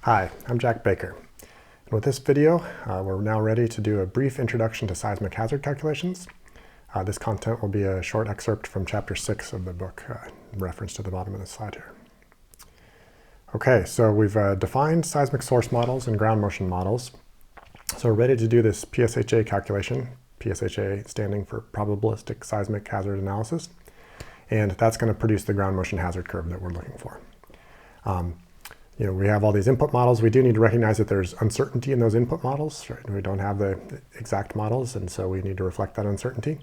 Hi, I'm Jack Baker. And with this video, we're now ready to do a brief introduction to seismic hazard calculations. This content will be a short excerpt from chapter 6 of the book, referenced to the bottom of the slide here. Okay, so we've defined seismic source models and ground motion models. So we're ready to do this PSHA calculation, PSHA standing for probabilistic seismic hazard analysis. And that's going to produce the ground motion hazard curve that we're looking for. We have all these input models. We do need to recognize that there's uncertainty in those input models. Right? We don't have the exact models, and so we need to reflect that uncertainty.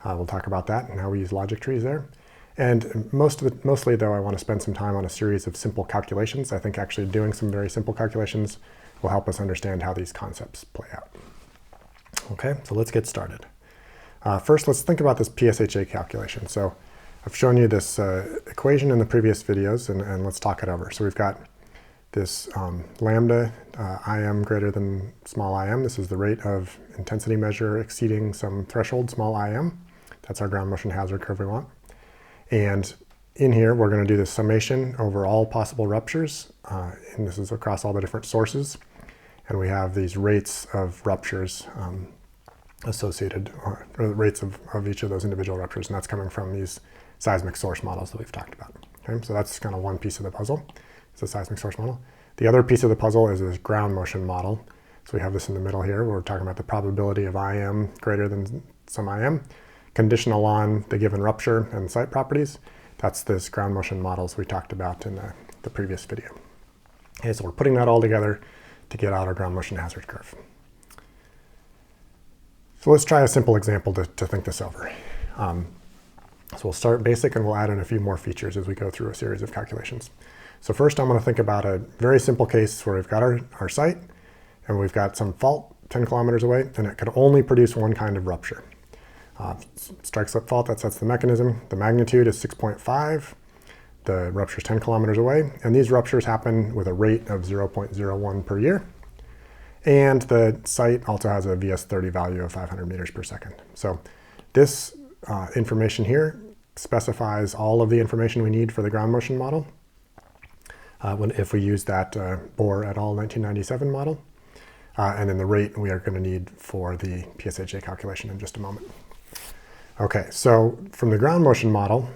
We'll talk about that and how we use logic trees there. And mostly, though, I want to spend some time on a series of simple calculations. I think actually doing some very simple calculations will help us understand how these concepts play out. Okay, so let's get started. First, let's think about this PSHA calculation. So I've shown you this equation in the previous videos, and let's talk it over. So we've got this lambda im greater than small im. This is the rate of intensity measure exceeding some threshold, small im. That's our ground motion hazard curve we want. And in here, we're going to do the summation over all possible ruptures. And this is across all the different sources. And we have these rates of ruptures associated, or the rates of each of those individual ruptures. And that's coming from these seismic source models that we've talked about. Okay? So that's kind of one piece of the puzzle. It's a seismic source model. The other piece of the puzzle is this ground motion model. So we have this in the middle here. Where we're talking about the probability of im greater than some im, conditional on the given rupture and site properties. That's this ground motion models we talked about in the previous video. Okay, so we're putting that all together to get out our ground motion hazard curve. So let's try a simple example to think this over. So we'll start basic and we'll add in a few more features as we go through a series of calculations. So first I'm going to think about a very simple case where we've got our site and we've got some fault 10 kilometers away, and it can only produce one kind of rupture. Strike slip fault, that's the mechanism. The magnitude is 6.5. The rupture is 10 kilometers away, and these ruptures happen with a rate of 0.01 per year. And the site also has a VS30 value of 500 meters per second. So this information here specifies all of the information we need for the ground motion model. If we use that Bohr et al. 1997 model. And then the rate we are going to need for the PSHA calculation in just a moment. Okay, so from the ground motion model,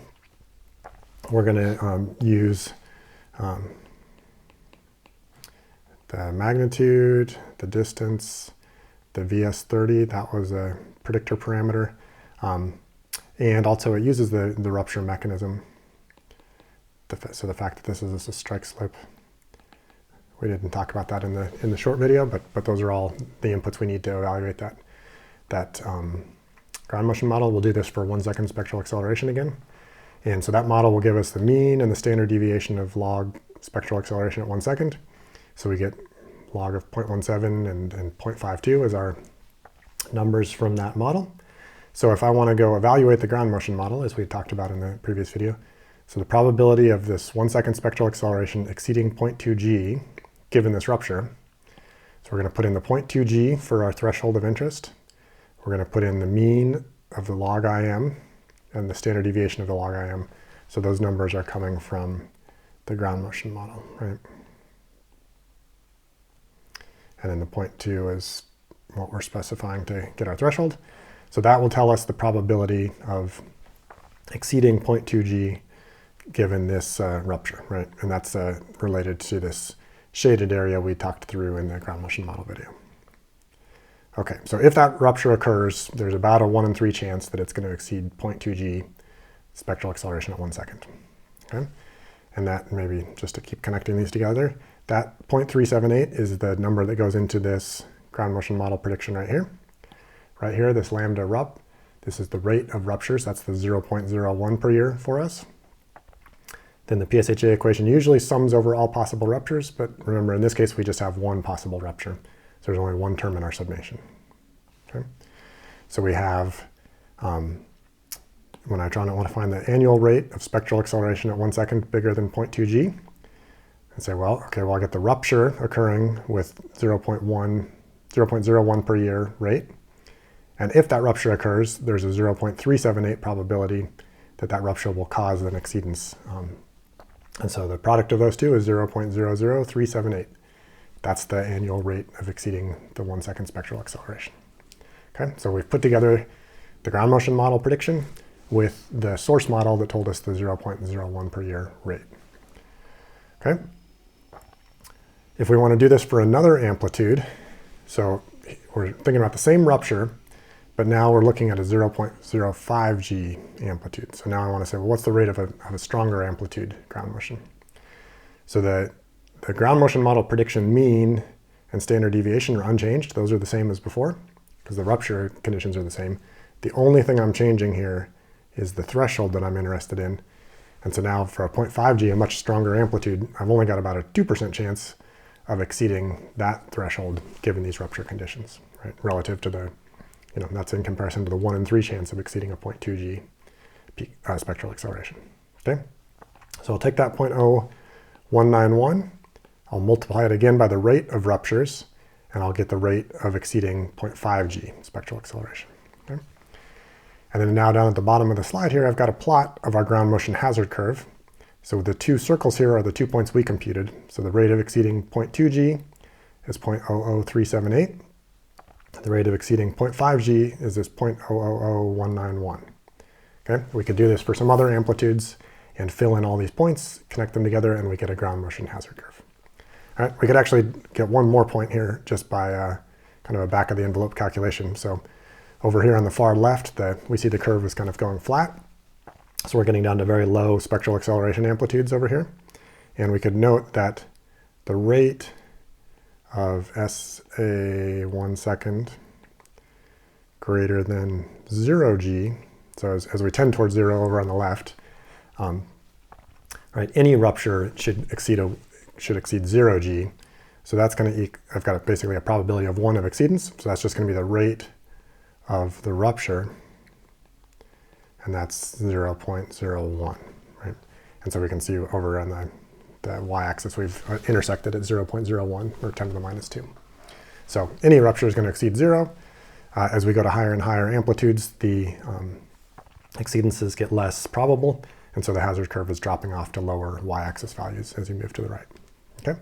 we're going to use the magnitude, the distance, the VS30, that was a predictor parameter. And also it uses the rupture mechanism. So the fact that this is a strike slip, we didn't talk about that in the short video, but those are all the inputs we need to evaluate that ground motion model. We'll do this for 1 second spectral acceleration again. And so that model will give us the mean and the standard deviation of log spectral acceleration at 1 second. So we get log of 0.17 and 0.52 as our numbers from that model. So if I want to go evaluate the ground motion model, as we talked about in the previous video, so the probability of this 1 second spectral acceleration exceeding 0.2 g given this rupture. So we're going to put in the 0.2 g for our threshold of interest. We're going to put in the mean of the log im and the standard deviation of the log im. So those numbers are coming from the ground motion model, right? And then the 0.2 is what we're specifying to get our threshold. So that will tell us the probability of exceeding 0.2 g given this rupture, right? And that's related to this shaded area we talked through in the ground motion model video. Okay, so if that rupture occurs, there's about a 1 in 3 chance that it's going to exceed 0.2 g spectral acceleration at 1 second. Okay, and that, maybe just to keep connecting these together, that 0.378 is the number that goes into this ground motion model prediction right here. Right here, this lambda rup, this is the rate of ruptures. That's the 0.01 per year for us. Then the PSHA equation usually sums over all possible ruptures, but remember in this case we just have one possible rupture. So there's only one term in our summation. Okay? So we have, when I want to find the annual rate of spectral acceleration at 1 second bigger than 0.2 g, and say, well, okay, well I'll get the rupture occurring with 0.01 per year rate. And if that rupture occurs, there's a 0.378 probability that rupture will cause an exceedance. And so the product of those two is 0.00378. that's the annual rate of exceeding the 1 second spectral acceleration. Okay, so we've put together the ground motion model prediction with the source model that told us the 0.01 per year rate. Okay. If we want to do this for another amplitude, so we're thinking about the same rupture, but now we're looking at a 0.05 G amplitude. So now I want to say, well, what's the rate of a stronger amplitude ground motion? So the ground motion model prediction mean and standard deviation are unchanged. Those are the same as before because the rupture conditions are the same. The only thing I'm changing here is the threshold that I'm interested in. And so now for a 0.5 G, a much stronger amplitude, I've only got about a 2% chance of exceeding that threshold given these rupture conditions, right? Relative to the, that's in comparison to the 1 in 3 chance of exceeding a 0.2 G spectral acceleration, okay? So I'll take that 0.0191, I'll multiply it again by the rate of ruptures, and I'll get the rate of exceeding 0.5 G spectral acceleration, okay? And then now down at the bottom of the slide here, I've got a plot of our ground motion hazard curve. So the 2 circles here are the 2 points we computed. So the rate of exceeding 0.2 G is 0.00378. The rate of exceeding 0.5 G is this 0.000191. Okay, we could do this for some other amplitudes and fill in all these points, connect them together, and we get a ground motion hazard curve. All right, we could actually get one more point here just by kind of a back of the envelope calculation. So over here on the far left, we see the curve is kind of going flat. So we're getting down to very low spectral acceleration amplitudes over here. And we could note that the rate of SA 1 second greater than 0 G, so as we tend towards 0 over on the left, right, any rupture should exceed 0 G. So that's going to, I've got basically a probability of 1 of exceedance. So that's just going to be the rate of the rupture. And that's 0.01, right? And so we can see over on the y-axis, we've intersected at 0.01, or 10 to the minus 2. So any rupture is going to exceed 0. As we go to higher and higher amplitudes, the exceedances get less probable, and so the hazard curve is dropping off to lower y-axis values as you move to the right. Okay,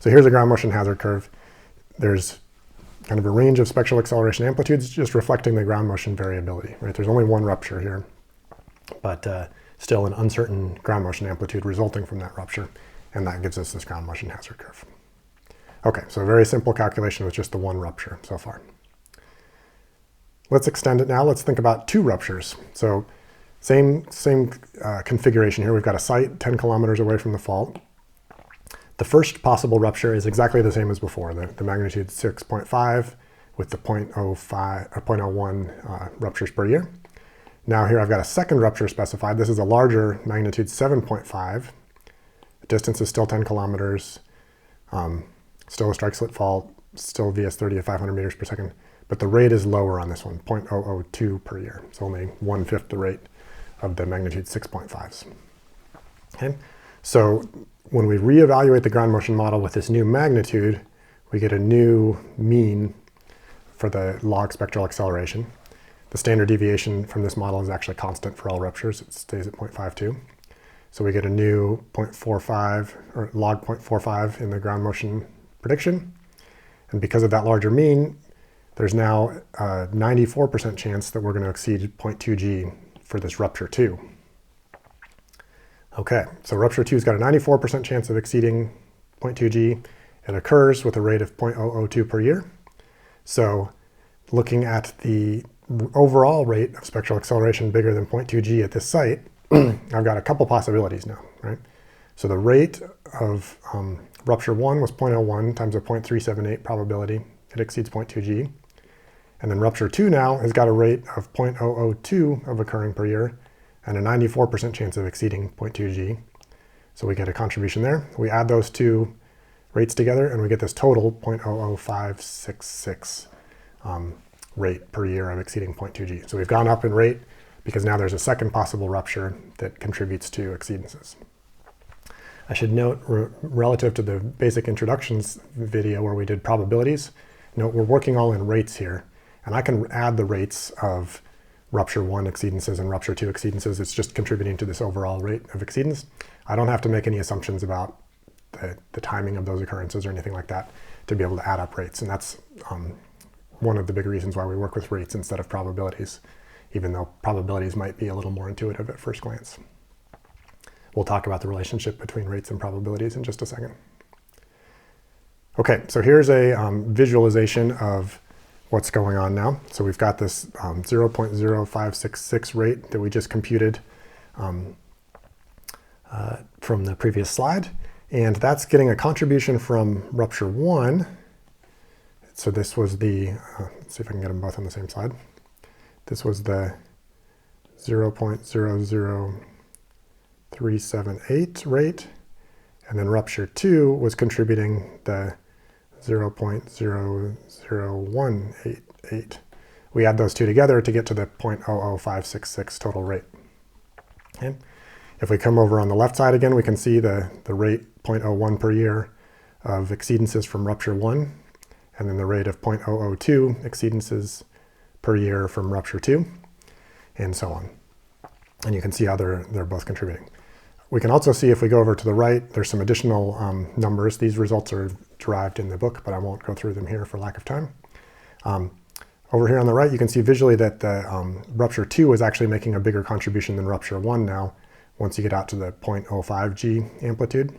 so here's a ground motion hazard curve. There's kind of a range of spectral acceleration amplitudes just reflecting the ground motion variability, right? There's only one rupture here, but still an uncertain ground motion amplitude resulting from that rupture, and that gives us this ground motion hazard curve. Okay, so a very simple calculation with just the one rupture so far. Let's extend it now. Let's think about 2 ruptures. So same configuration here. We've got a site 10 kilometers away from the fault. The first possible rupture is exactly the same as before, the magnitude 6.5 with the 0.01 ruptures per year. Now here I've got a second rupture specified. This is a larger magnitude 7.5. The distance is still 10 kilometers, still a strike slip fault, still VS30 at 500 meters per second, but the rate is lower on this one, 0.002 per year. It's only 1/5 the rate of the magnitude 6.5s. Okay, so when we reevaluate the ground motion model with this new magnitude, we get a new mean for the log spectral acceleration. The standard deviation from this model is actually constant for all ruptures. It stays at 0.52. So we get a new 0.45 or log 0.45 in the ground motion prediction. And because of that larger mean, there's now a 94% chance that we're going to exceed 0.2 G for this rupture 2. Okay, so rupture 2's got a 94% chance of exceeding 0.2 G. It occurs with a rate of 0.002 per year. So looking at the overall rate of spectral acceleration bigger than 0.2 G at this site, I've got a couple possibilities now, right? So the rate of rupture 1 was 0.01 times a 0.378 probability. It exceeds 0.2 G. And then rupture 2 now has got a rate of 0.002 of occurring per year and a 94% chance of exceeding 0.2 G. So we get a contribution there. We add those 2 rates together and we get this total 0.00566 rate per year of exceeding 0.2 G. So we've gone up in rate because now there's a second possible rupture that contributes to exceedances. I should note, relative to the basic introductions video where we did probabilities, note we're working all in rates here. And I can add the rates of rupture 1 exceedances and rupture 2 exceedances. It's just contributing to this overall rate of exceedance. I don't have to make any assumptions about the timing of those occurrences or anything like that to be able to add up rates. And that's one of the big reasons why we work with rates instead of probabilities, even though probabilities might be a little more intuitive at first glance. We'll talk about the relationship between rates and probabilities in just a second. Okay, so here's a visualization of what's going on now. So we've got this 0.0566 rate that we just computed from the previous slide. And that's getting a contribution from rupture 1. So this was the, let's see if I can get them both on the same slide. This was the 0.00378 rate. And then rupture 2 was contributing the 0.00188. We add those two together to get to the 0.00566 total rate. Okay. If we come over on the left side again, we can see the rate 0.01 per year of exceedances from rupture 1, and then the rate of 0.002 exceedances per year from rupture 2, and so on. And you can see how they're both contributing. We can also see if we go over to the right, there's some additional numbers. These results are derived in the book, but I won't go through them here for lack of time. Over here on the right, you can see visually that the rupture 2 is actually making a bigger contribution than rupture 1 now, once you get out to the 0.05 G amplitude.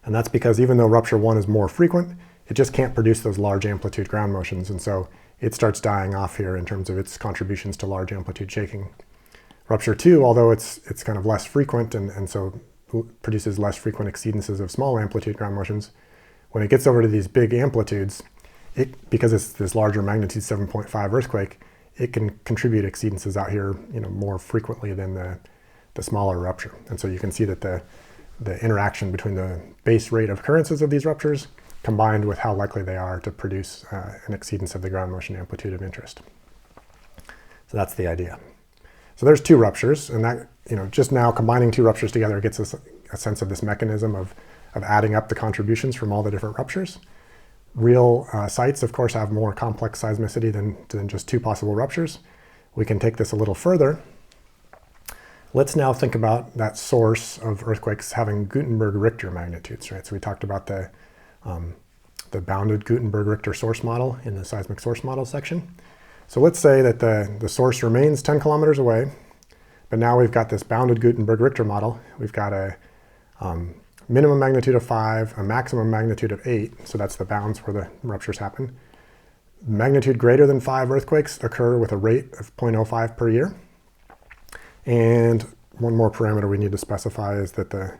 And that's because even though rupture 1 is more frequent, it just can't produce those large amplitude ground motions, and so it starts dying off here in terms of its contributions to large amplitude shaking. Rupture 2, although it's kind of less frequent and so produces less frequent exceedances of small amplitude ground motions, when it gets over to these big amplitudes, because it's this larger magnitude 7.5 earthquake, it can contribute exceedances out here, more frequently than the smaller rupture. And so you can see that the interaction between the base rate of occurrences of these ruptures combined with how likely they are to produce an exceedance of the ground motion amplitude of interest. So that's the idea. So there's two ruptures, and that, just now combining two ruptures together gets us a sense of this mechanism of adding up the contributions from all the different ruptures. Real sites, of course, have more complex seismicity than just two possible ruptures. We can take this a little further. Let's now think about that source of earthquakes having Gutenberg-Richter magnitudes, right? So we talked about the bounded Gutenberg-Richter source model in the seismic source model section. So let's say that the source remains 10 kilometers away, but now we've got this bounded Gutenberg-Richter model. We've got a minimum magnitude of 5, a maximum magnitude of 8, so that's the bounds where the ruptures happen. Magnitude greater than 5 earthquakes occur with a rate of 0.05 per year. And one more parameter we need to specify is that the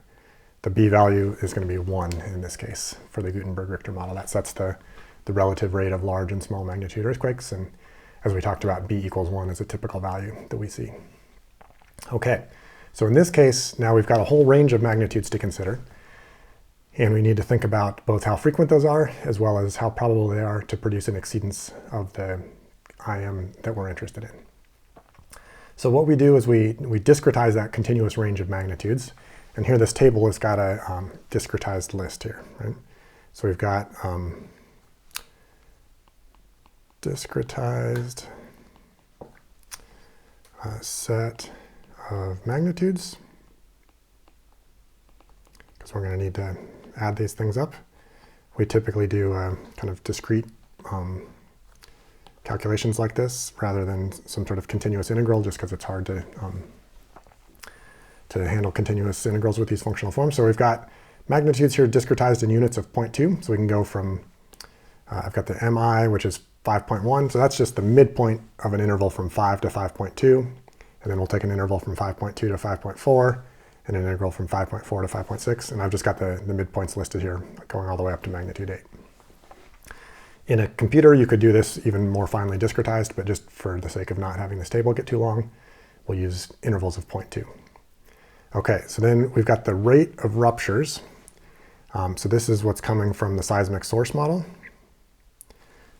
B value is going to be 1 in this case for the Gutenberg-Richter model. That sets the relative rate of large and small magnitude earthquakes. And as we talked about, B equals 1 is a typical value that we see. Okay, so in this case, now we've got a whole range of magnitudes to consider. And we need to think about both how frequent those are, as well as how probable they are to produce an exceedance of the IM that we're interested in. So what we do is we discretize that continuous range of magnitudes. And here this table has got a discretized list here, right? So we've got discretized set of magnitudes, because we're going to need to add these things up. We typically do kind of discrete calculations like this rather than some sort of continuous integral, just because it's hard to handle continuous integrals with these functional forms. So we've got magnitudes here discretized in units of 0.2. So we can go from, I've got the MI, which is 5.1. So that's just the midpoint of an interval from 5 to 5.2. And then we'll take an interval from 5.2 to 5.4 and an integral from 5.4 to 5.6. And I've just got the midpoints listed here going all the way up to magnitude 8. In a computer, you could do this even more finely discretized, but just for the sake of not having this table get too long, we'll use intervals of 0.2. Okay, so then we've got the rate of ruptures. So this is what's coming from the seismic source model,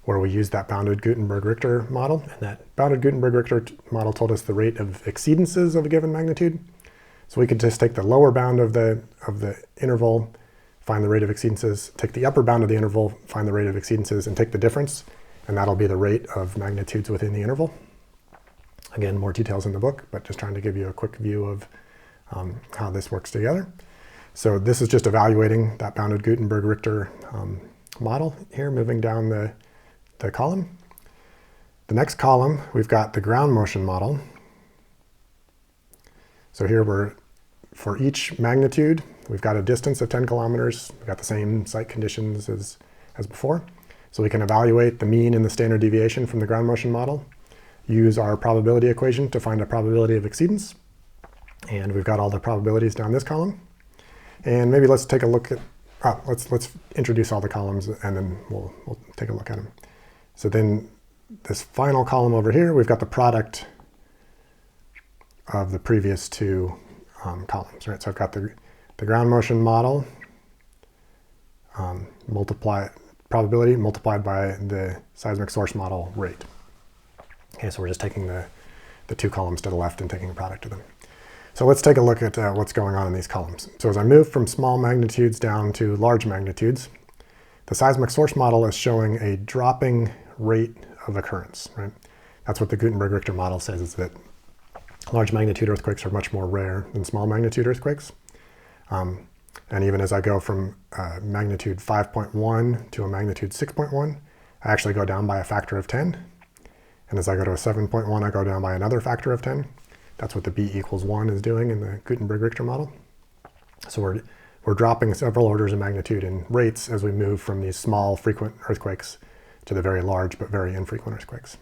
where we use that bounded Gutenberg-Richter model. And that bounded Gutenberg-Richter model told us the rate of exceedances of a given magnitude. So we could just take the lower bound of the interval, find the rate of exceedances, take the upper bound of the interval, find the rate of exceedances, and take the difference, and that'll be the rate of magnitudes within the interval. Again, more details in the book, but just trying to give you a quick view of how this works together. So this is just evaluating that bounded Gutenberg-Richter model here, moving down the column. The next column, we've got the ground motion model. So here for each magnitude, we've got a distance of 10 kilometers. We've got the same site conditions as before. So we can evaluate the mean and the standard deviation from the ground motion model, use our probability equation to find a probability of exceedance. And we've got all the probabilities down this column. And maybe let's take a look at, let's introduce all the columns and then we'll take a look at them. So then this final column over here, we've got the product of the previous two columns, right? So I've got the ground motion model probability multiplied by the seismic source model rate. Okay, so we're just taking the two columns to the left and taking the product of them. So let's take a look at what's going on in these columns. So as I move from small magnitudes down to large magnitudes, the seismic source model is showing a dropping rate of occurrence, right? That's what the Gutenberg-Richter model says, is that large magnitude earthquakes are much more rare than small magnitude earthquakes. And even as I go from magnitude 5.1 to a magnitude 6.1, I actually go down by a factor of 10. And as I go to a 7.1, I go down by another factor of 10. That's what the b equals 1 is doing in the Gutenberg-Richter model. So we're dropping several orders of magnitude in rates as we move from these small frequent earthquakes to the very large but very infrequent earthquakes.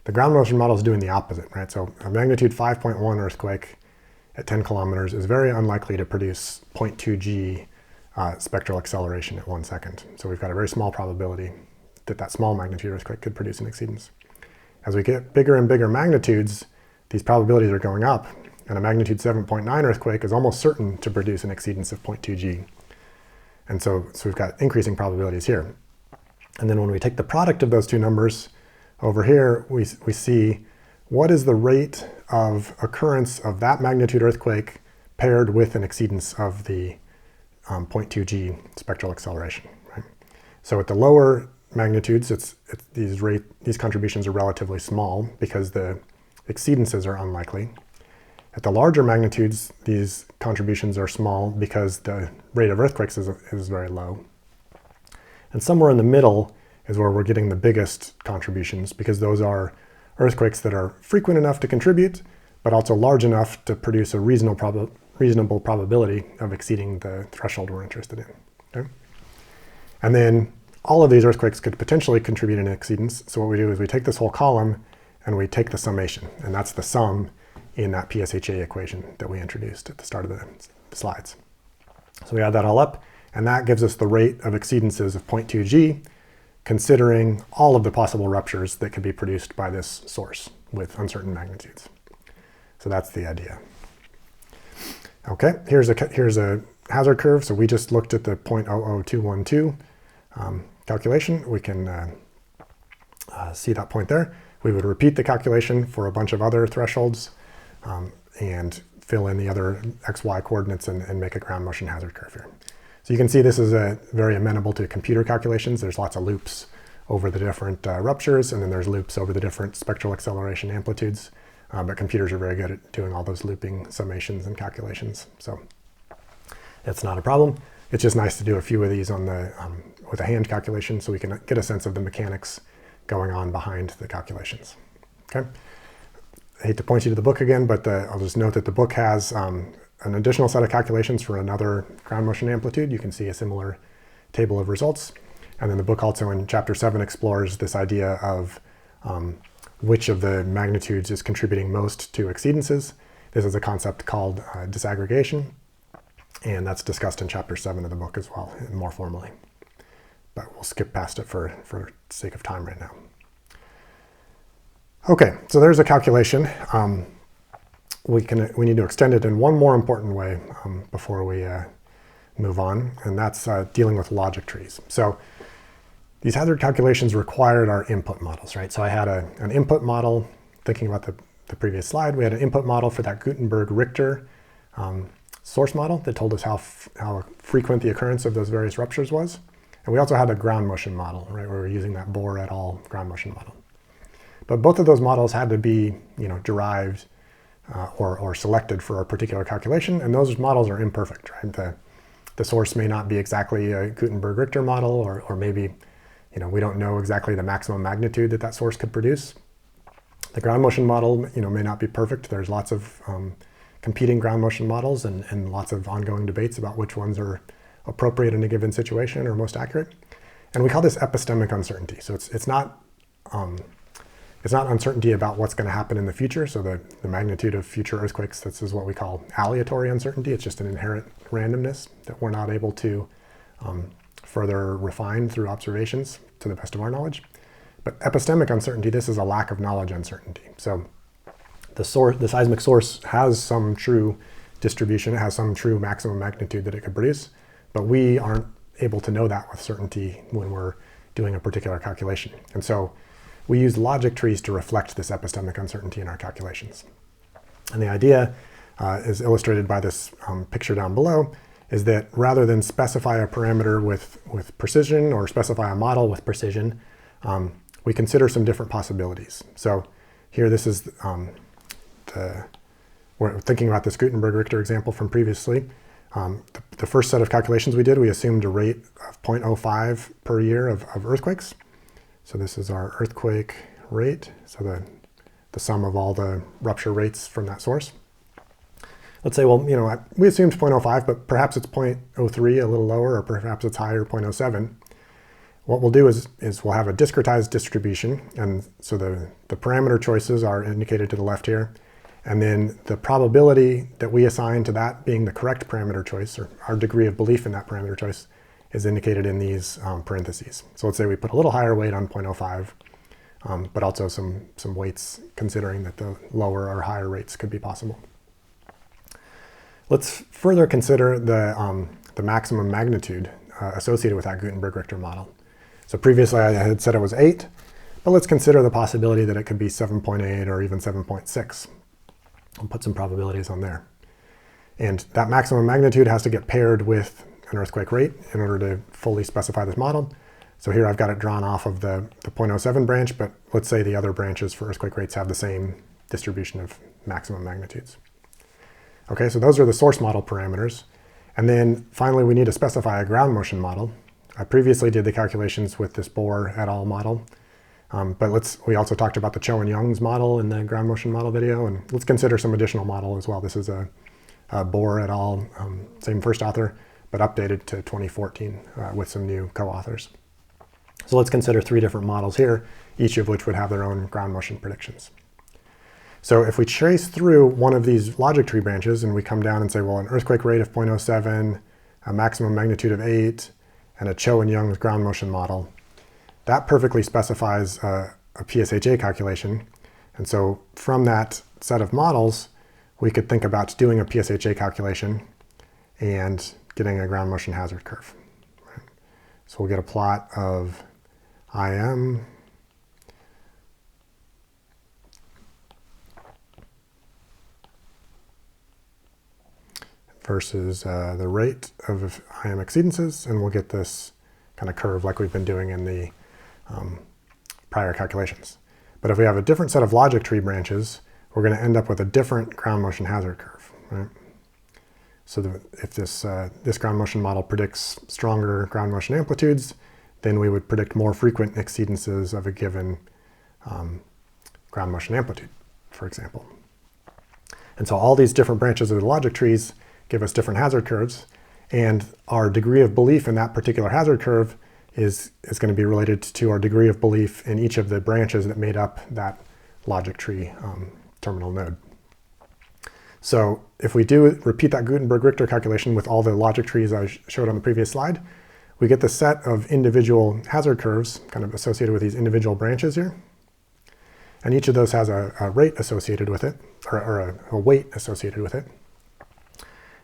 The ground motion model is doing the opposite, right? So a magnitude 5.1 earthquake at 10 kilometers is very unlikely to produce 0.2 g spectral acceleration at 1 second. So we've got a very small probability that that small magnitude earthquake could produce an exceedance. As we get bigger and bigger magnitudes, these probabilities are going up, and a magnitude 7.9 earthquake is almost certain to produce an exceedance of 0.2 g. And so we've got increasing probabilities here. And then when we take the product of those two numbers, over here we see what is the rate of occurrence of that magnitude earthquake paired with an exceedance of the 0.2 g spectral acceleration, right? So at the lower magnitudes, these contributions are relatively small because the exceedances are unlikely. At the larger magnitudes, these contributions are small because the rate of earthquakes is very low. And somewhere in the middle is where we're getting the biggest contributions, because those are earthquakes that are frequent enough to contribute, but also large enough to produce a reasonable probability of exceeding the threshold we're interested in. Okay? And then all of these earthquakes could potentially contribute an exceedance. So what we do is we take this whole column and we take the summation, and that's the sum in that PSHA equation that we introduced at the start of the slides. So we add that all up, and that gives us the rate of exceedances of 0.2 g, considering all of the possible ruptures that could be produced by this source with uncertain magnitudes. So that's the idea. Okay, here's a hazard curve. So we just looked at the 0.00212 calculation. We can see that point there. We would repeat the calculation for a bunch of other thresholds and fill in the other XY coordinates and make a ground motion hazard curve here. So you can see this is very amenable to computer calculations. There's lots of loops over the different ruptures, and then there's loops over the different spectral acceleration amplitudes. But computers are very good at doing all those looping summations and calculations. So it's not a problem. It's just nice to do a few of these with a hand calculation so we can get a sense of the mechanics going on behind the calculations. Okay. I hate to point you to the book again, but I'll just note that the book has an additional set of calculations for another ground motion amplitude. You can see a similar table of results. And then the book also in chapter 7 explores this idea of which of the magnitudes is contributing most to exceedances. This is a concept called disaggregation, and that's discussed in chapter 7 of the book as well, more formally. But we'll skip past it for sake of time right now. Okay, so there's a calculation. We need to extend it in one more important way before we move on, and that's dealing with logic trees. So these hazard calculations required our input models, right? So I had an input model, thinking about the previous slide, we had an input model for that Gutenberg-Richter source model that told us how frequent the occurrence of those various ruptures was. And we also had a ground motion model, right, where we were using that Bohr et al. Ground motion model. But both of those models had to be, derived or selected for a particular calculation, and those models are imperfect, right? The source may not be exactly a Gutenberg-Richter model, or maybe we don't know exactly the maximum magnitude that source could produce. The ground motion model may not be perfect. There's lots of competing ground motion models and lots of ongoing debates about which ones are appropriate in a given situation or most accurate. And we call this epistemic uncertainty. So it's not uncertainty about what's going to happen in the future. So the magnitude of future earthquakes, this is what we call aleatory uncertainty. It's just an inherent randomness that we're not able to further refine through observations to the best of our knowledge. But epistemic uncertainty, this is a lack of knowledge uncertainty. So the seismic source has some true distribution, it has some true maximum magnitude that it could produce, but we aren't able to know that with certainty when we're doing a particular calculation. And so we use logic trees to reflect this epistemic uncertainty in our calculations. And the idea is illustrated by this picture down below, is that rather than specify a parameter with precision or specify a model with precision, we consider some different possibilities. So here this is, we're thinking about this Gutenberg-Richter example from previously. The first set of calculations we did, we assumed a rate of 0.05 per year of earthquakes. So this is our earthquake rate, so the sum of all the rupture rates from that source. Let's say, well, we assumed 0.05, but perhaps it's 0.03, a little lower, or perhaps it's higher, 0.07. What we'll do is we'll have a discretized distribution, and so the parameter choices are indicated to the left here, and then the probability that we assign to that being the correct parameter choice, or our degree of belief in that parameter choice, is indicated in these parentheses. So let's say we put a little higher weight on 0.05, but also some weights considering that the lower or higher rates could be possible. Let's further consider the maximum magnitude associated with that Gutenberg-Richter model. So previously I had said it was 8, but let's consider the possibility that it could be 7.8 or even 7.6. I'll put some probabilities on there. And that maximum magnitude has to get paired with an earthquake rate in order to fully specify this model. So here I've got it drawn off of the 0.07 branch, but let's say the other branches for earthquake rates have the same distribution of maximum magnitudes. Okay, so those are the source model parameters. And then finally, we need to specify a ground motion model. I previously did the calculations with this Bohr et al. Model, but we also talked about the Cho and Young's model in the ground motion model video, and let's consider some additional model as well. This is a Bohr et al., same first author, but updated to 2014 with some new co-authors. So let's consider 3 different models here, each of which would have their own ground motion predictions. So if we trace through one of these logic tree branches and we come down and say, well, an earthquake rate of 0.07, a maximum magnitude of 8, and a Cho and Young's ground motion model, that perfectly specifies a PSHA calculation. And so from that set of models, we could think about doing a PSHA calculation and getting a ground motion hazard curve. Right? So we'll get a plot of IM versus the rate of IM exceedances, and we'll get this kind of curve like we've been doing in the prior calculations. But if we have a different set of logic tree branches, we're going to end up with a different ground motion hazard curve. Right? So if this ground motion model predicts stronger ground motion amplitudes, then we would predict more frequent exceedances of a given ground motion amplitude, for example. And so all these different branches of the logic trees give us different hazard curves, and our degree of belief in that particular hazard curve is going to be related to our degree of belief in each of the branches that made up that logic tree terminal node. So if we repeat that Gutenberg-Richter calculation with all the logic trees I showed on the previous slide, we get the set of individual hazard curves kind of associated with these individual branches here. And each of those has a rate associated with it, or a weight associated with it.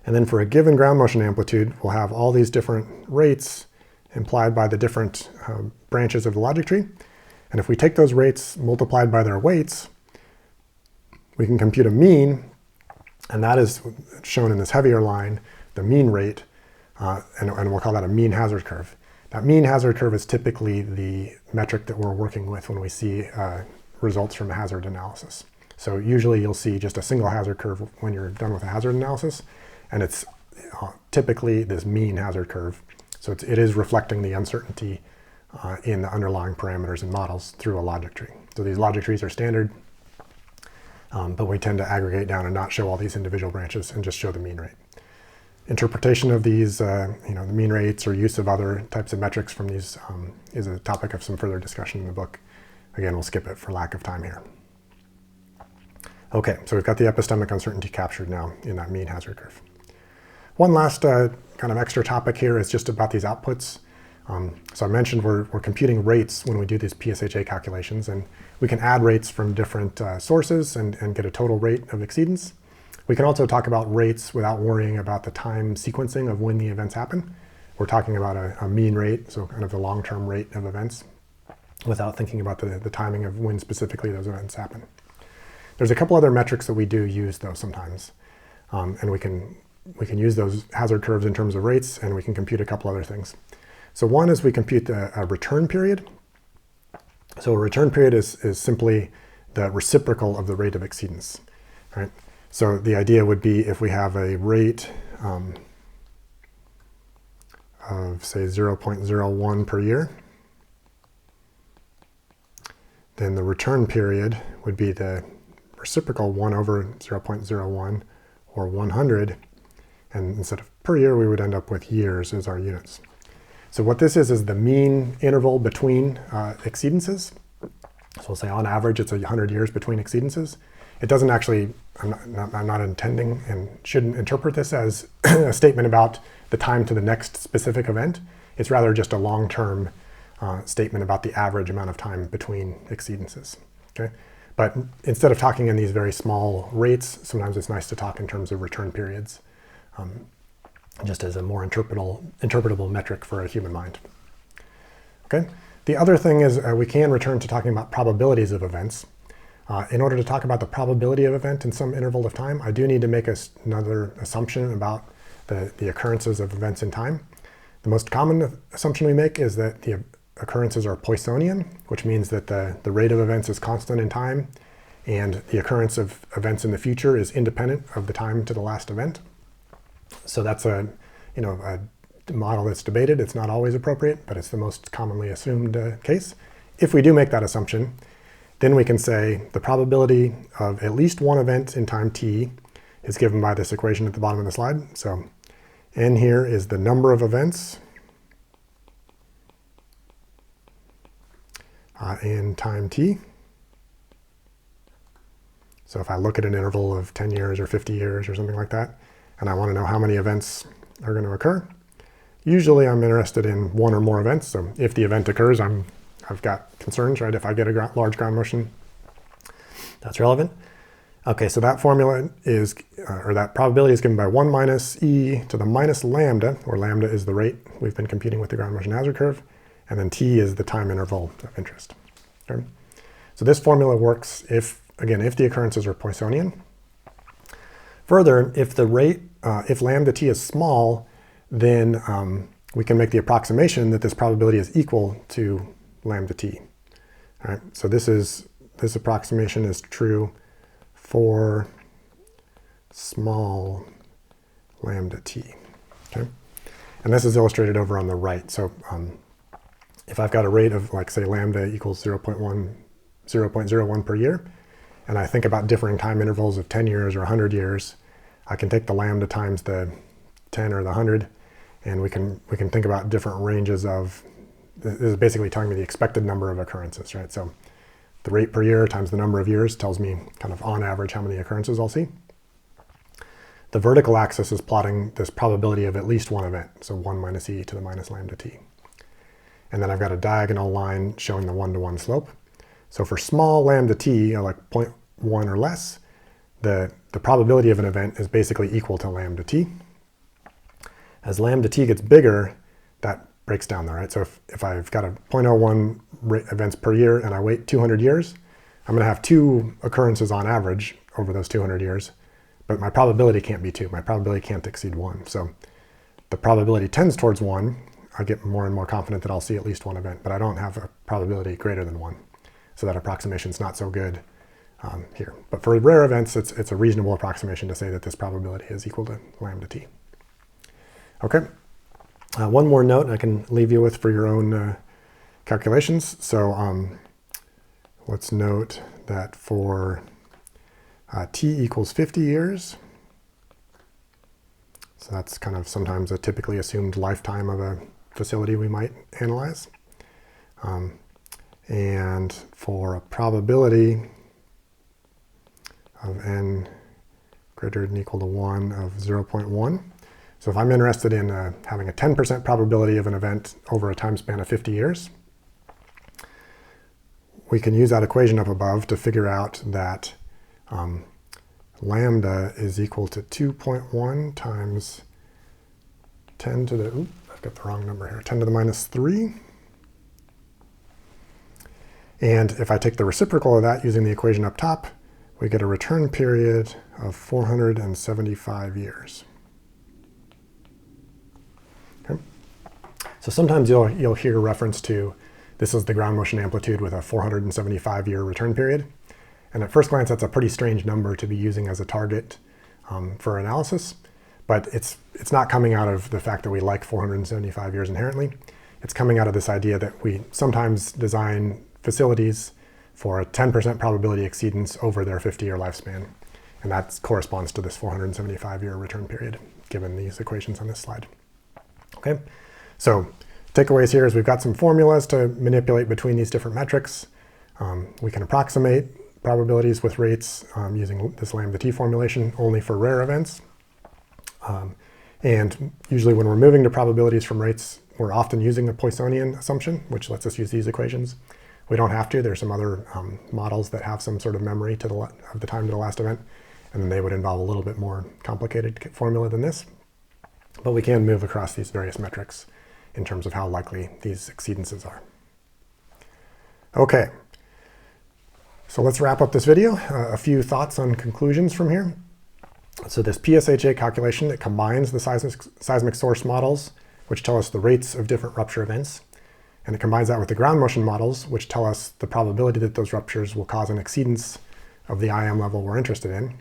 And then for a given ground motion amplitude, we'll have all these different rates implied by the different branches of the logic tree. And if we take those rates multiplied by their weights, we can compute a mean, and that is shown in this heavier line, the mean rate, and we'll call that a mean hazard curve. That mean hazard curve is typically the metric that we're working with when we see results from a hazard analysis. So usually you'll see just a single hazard curve when you're done with a hazard analysis, and it's typically this mean hazard curve. So it is reflecting the uncertainty in the underlying parameters and models through a logic tree. So these logic trees are standard, but we tend to aggregate down and not show all these individual branches and just show the mean rate. Interpretation of these, the mean rates or use of other types of metrics from these is a topic of some further discussion in the book. Again, we'll skip it for lack of time here. Okay, so we've got the epistemic uncertainty captured now in that mean hazard curve. One last kind of extra topic here is just about these outputs. So I mentioned we're computing rates when we do these PSHA calculations, and we can add rates from different sources and get a total rate of exceedance. We can also talk about rates without worrying about the time sequencing of when the events happen. We're talking about a mean rate, so kind of the long-term rate of events, without thinking about the timing of when specifically those events happen. There's a couple other metrics that we do use, though, sometimes. And we can use those hazard curves in terms of rates, and we can compute a couple other things. So one is we compute a return period. So a return period is simply the reciprocal of the rate of exceedance, right? So the idea would be if we have a rate of, say, 0.01 per year, then the return period would be the reciprocal 1 over 0.01 or 100. And instead of per year, we would end up with years as our units. So what this is the mean interval between exceedances. So we'll say on average, it's 100 years between exceedances. It doesn't actually, I'm not intending and shouldn't interpret this as a statement about the time to the next specific event. It's rather just a long-term statement about the average amount of time between exceedances. Okay? But instead of talking in these very small rates, sometimes it's nice to talk in terms of return periods, just as a more interpretable metric for a human mind. Okay? The other thing is we can return to talking about probabilities of events. In order to talk about the probability of event in some interval of time, I do need to make another assumption about the occurrences of events in time. The most common assumption we make is that the occurrences are Poissonian, which means that the rate of events is constant in time, and the occurrence of events in the future is independent of the time to the last event. So that's a model that's debated. It's not always appropriate, but it's the most commonly assumed case. If we do make that assumption, then we can say the probability of at least one event in time t is given by this equation at the bottom of the slide. So n here is the number of events in time t. So if I look at an interval of 10 years or 50 years or something like that, and I want to know how many events are going to occur, usually I'm interested in one or more events. So if the event occurs, I've got concerns, right? If I get a large ground motion, that's relevant. Okay, so that formula is, or that probability is given by 1 minus e to the minus lambda, where lambda is the rate we've been computing with the ground motion hazard curve, and then t is the time interval of interest. Okay? So this formula works if the occurrences are Poissonian. Further, if the rate, if lambda t is small, then we can make the approximation that this probability is equal to lambda t. All right, so this approximation is true for small lambda t. Okay, and this is illustrated over on the right. So if I've got a rate of, like, say, lambda equals 0.01 per year, and I think about differing time intervals of 10 years or 100 years, I can take the lambda times the 10 or the 100, and we can think about different ranges of, this is basically telling me the expected number of occurrences, right? So the rate per year times the number of years tells me kind of on average how many occurrences I'll see. The vertical axis is plotting this probability of at least one event, so 1 minus e to the minus lambda t. And then I've got a diagonal line showing the one-to-one slope. So for small lambda t, like 0.1 or less, the probability of an event is basically equal to lambda t. As lambda t gets bigger, that breaks down there, right? So if I've got a 0.01 events per year and I wait 200 years, I'm going to have 2 occurrences on average over those 200 years, but my probability can't be 2. My probability can't exceed 1. So the probability tends towards 1. I get more and more confident that I'll see at least one event, but I don't have a probability greater than 1. So that approximation is not so good here. But for rare events, it's a reasonable approximation to say that this probability is equal to lambda t. Okay. One more note I can leave you with for your own calculations. So let's note that for t equals 50 years, so that's kind of sometimes a typically assumed lifetime of a facility we might analyze. And for a probability of n greater than or equal to 1 of 0.1. So if I'm interested in having a 10% probability of an event over a time span of 50 years, we can use that equation up above to figure out that lambda is equal to 2.1 times 10 to the, I've got the wrong number here, 10 to the minus 3. And if I take the reciprocal of that using the equation up top, we get a return period of 475 years. Okay. So sometimes you'll hear reference to this is the ground motion amplitude with a 475-year return period. And at first glance, that's a pretty strange number to be using as a target for analysis. But it's not coming out of the fact that we like 475 years inherently. It's coming out of this idea that we sometimes design facilities for a 10% probability exceedance over their 50-year lifespan. And that corresponds to this 475-year return period, given these equations on this slide. Okay, so takeaways here is we've got some formulas to manipulate between these different metrics. We can approximate probabilities with rates using this lambda t formulation only for rare events. And usually when we're moving to probabilities from rates, we're often using the Poissonian assumption, which lets us use these equations. We don't have to. There's some other models that have some sort of memory to of the time to the last event, and then they would involve a little bit more complicated formula than this. But we can move across these various metrics in terms of how likely these exceedances are. Okay, so let's wrap up this video. A few thoughts on conclusions from here. So this PSHA calculation, it combines the seismic source models, which tell us the rates of different rupture events, and it combines that with the ground motion models, which tell us the probability that those ruptures will cause an exceedance of the IM level we're interested in.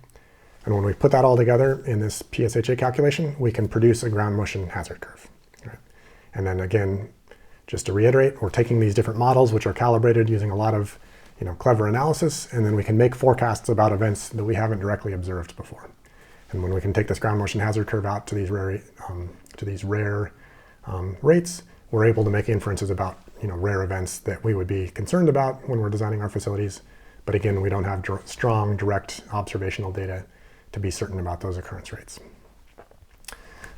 And when we put that all together in this PSHA calculation, we can produce a ground motion hazard curve. Right? And then again, just to reiterate, we're taking these different models, which are calibrated using a lot of clever analysis, and then we can make forecasts about events that we haven't directly observed before. And when we can take this ground motion hazard curve out to these rare rates, we're able to make inferences about rare events that we would be concerned about when we're designing our facilities. But again, we don't have strong direct observational data to be certain about those occurrence rates.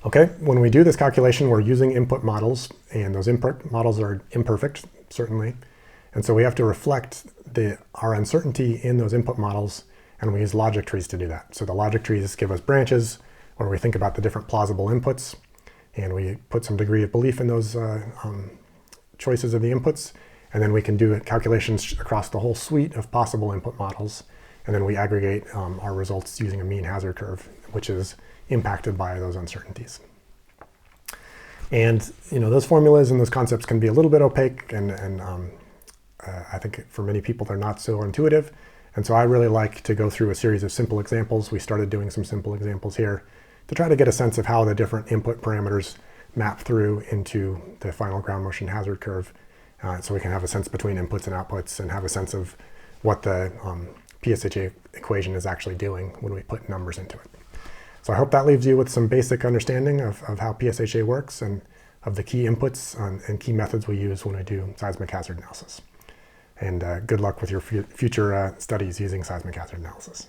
Okay, when we do this calculation, we're using input models, and those input models are imperfect, certainly. And so we have to reflect our uncertainty in those input models, and we use logic trees to do that. So the logic trees give us branches where we think about the different plausible inputs, and we put some degree of belief in those choices of the inputs, and then we can do calculations across the whole suite of possible input models, and then we aggregate our results using a mean hazard curve, which is impacted by those uncertainties. And those formulas and those concepts can be a little bit opaque, and I think for many people they're not so intuitive. And so I really like to go through a series of simple examples. We started doing some simple examples here to try to get a sense of how the different input parameters map through into the final ground motion hazard curve. So we can have a sense between inputs and outputs and have a sense of what the PSHA equation is actually doing when we put numbers into it. So I hope that leaves you with some basic understanding of how PSHA works and of the key inputs and key methods we use when we do seismic hazard analysis. And good luck with your future studies using seismic hazard analysis.